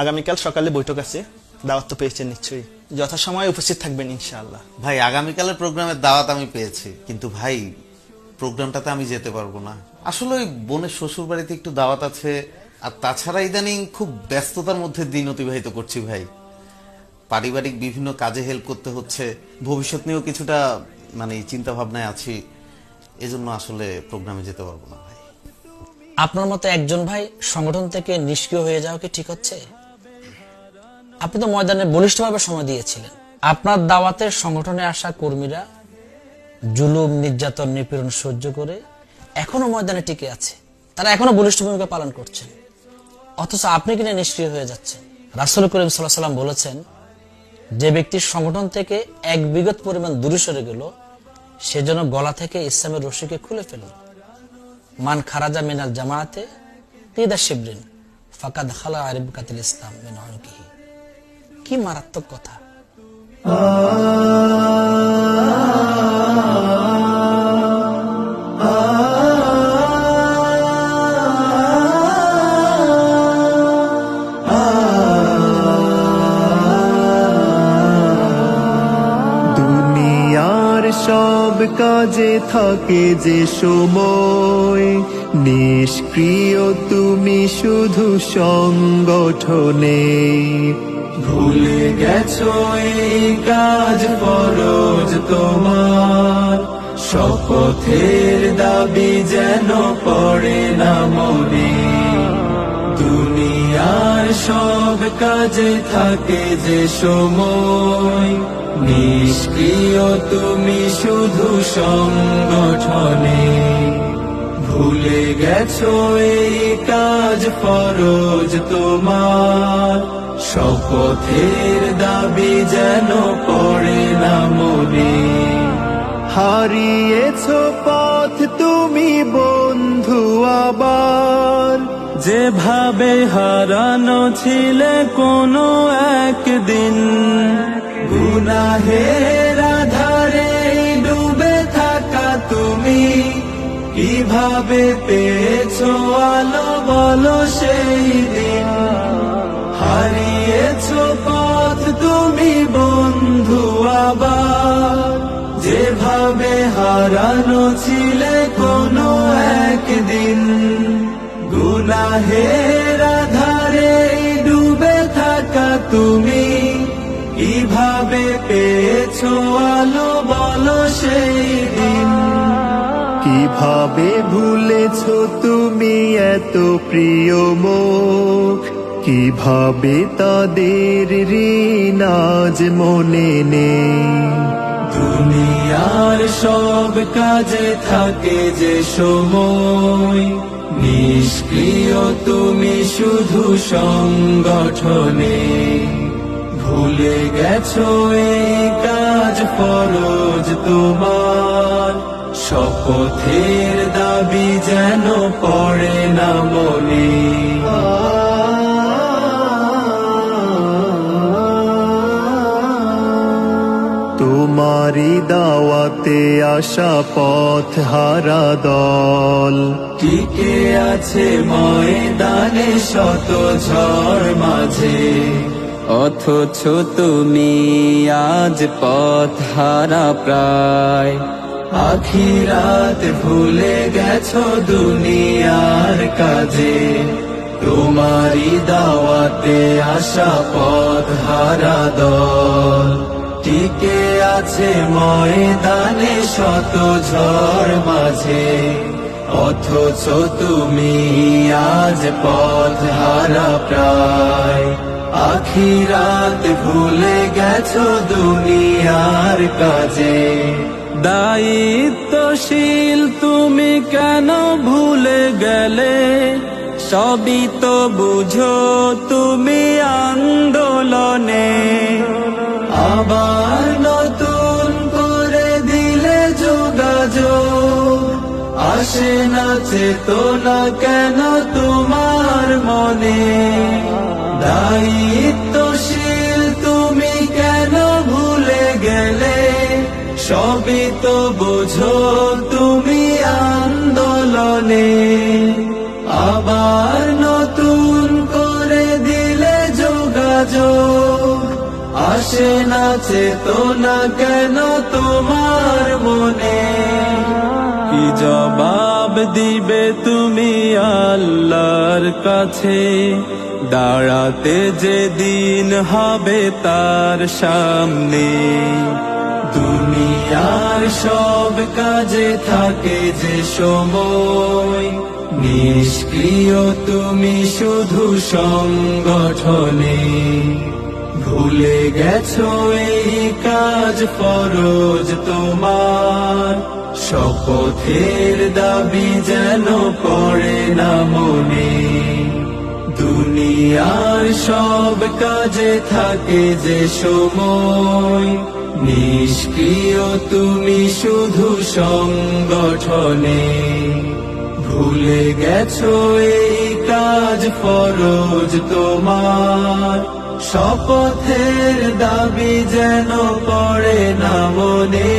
আগামীকাল সকালে বৈঠক আছে, দাওয়াত তো পেয়েছেন নিশ্চয়ই, যথাসময়ে উপস্থিত থাকবেন ইনশাআল্লাহ। ভাই আগামীকালের প্রোগ্রামের দাওয়াত আমি পেয়েছি, কিন্তু ভাই প্রোগ্রামটাতে আমি যেতে পারবো না। আসলে ওই বোনের শ্বশুর বাড়িতে একটু দাওয়াত আছে, আর তাছাড়া ইদানিং খুব ব্যস্ততার মধ্যে দিন অতিবাহিত করছি ভাই। পারিবারিক বিভিন্ন কাজে হেল্প করতে হচ্ছে, ভবিষ্যৎ নিয়েও কিছুটা চিন্তা ভাবনায় আছি, এজন্য আসলে প্রোগ্রামে যেতে পারবো না ভাই। আপনার মতো একজন ভাই সংগঠন থেকে নিষ্ক্রিয় হয়ে যাওয়া কি ঠিক হচ্ছে? আপনি তো ময়দানে বলিষ্ঠভাবে সময় দিয়েছিলেন। আপনার দাওয়াতের সংগঠনে আসা কর্মীরা জুলুম, নির্যাতন, নিপীড়ন সহ্য করে এখনো ময়দানে টিকে আছে, তারা এখনো বলিষ্ঠ ভূমিকা পালন করছেন, অথচ আপনি কিনা নিষ্ক্রিয় হয়ে যাচ্ছেন। রাসূল করিম সাল্লাল্লাহু আলাইহি ওয়াসাল্লাম বলেছেন, যে ব্যক্তির সংগঠন থেকে এক বিগত পরিমাণ দূরে সরে গেল, সে যেন গলা থেকে ইসলামের রশিকে খুলে ফেলল। মান খারাজা মিনাল জামাআতে কিদা শিবরিন ফাকাদ খালা আরিবকাতিল ইসলাম মিন উনুকিহি। কি মারাত্মক কথা! দুনিয়ার সব কাজে থাকে যে সময়, নিষ্ক্রিয় তুমি শুধু সংগঠনে। ভুলে গেছো এই কাজ ফরজ তোমার, শপথের দাবি যেন পড়ে না মনে। দুনিয়ার সব কাজে থাকে যে সময়, নিষ্ক্রিয় তুমি শুধু সংগঠনে। ভুলে গেছো এই কাজ ফরজ তোমার, শপথের দাবি যেন পড়ে না মনে। হারিয়েছো পথ তুমি বন্ধু আবার, যেভাবে হারানো ছিলে কোনো একদিন। গুনাহের আধারে ডুবে থাকা তুমি কিভাবে পেয়েছো আলো বলো সেই দিন। হারিয়েছো পথ তুমি বন্ধু আবার, যেভাবে হারানো ছিলে কোনো একদিন। গুনাহের আধারে ডুবে থাকা তুমি কিভাবে পেয়েছো আলো বলো সেই দিন। কিভাবে ভুলেছো তুমি এত প্রিয় মুখ, কিভাবে তাদের ঋণ আজ মনে নেই। দুনিয়ার সব কাজে থাকে যে সময়, নিষ্ক্রিয় তুমি শুধু সংগঠনে। ভুলে গেছো এই কাজ ফরজ তোমার, শপথের দাবি যেন পড়ে না মনে। তোমারি দাওয়াতে আসা পথ হারা দল, টিকে আছে ময়দানে শত ঝড় মাঝে। অথচ তুমি আজ পথ হারা প্রায়, আখিরাত ভুলে গেছো দুনিয়ার কাজে। তোমারি দাওয়াতে আসা পথ হারা দল, টিকে আছে ময়দানে শত ঝড় মাঝে। অথচ তুমি আজ পথ হারা প্রায়, আখিরাত ভুলে গেছো দুনিয়ার কাজে। দায়িত্বশীল তুমি কেন ভুলে গেলে, সবই তো বুঝো তুমি আন্দোলনে। আবার নতুন করে দিলে যোগাযোগ, আসে না চেতনা কেন তোমার মনে। দায়িত্বশীল তুমি কেন ভুলে গেলে, সবই তো বোঝো তুমি আন্দোলনে। আবার নতুন করে দিলে যোগাযোগ, আসে না চেতনা কেন তোমার মনে? কি জবাব দিবে তুমি আল্লাহর কাছে, দাঁড়াতে যে দিন হবে তার সামনে? দুনিয়ার সব কাজে থাকে যে সময়, নিষ্ক্রিয় তুমি শুধু সংগঠনে। ভুলে গেছো এই কাজ ফরজ তোমার, শপথের দাবি যেন পড়ে না মনে। দুনিয়ার সব কাজে থাকে যে সময়, নিষ্ক্রিয় তুমি শুধু সংগঠনে। ভুলে গেছো এই কাজ ফরজ তোমার, শপথের দাবি যেন পড়ে না মনে।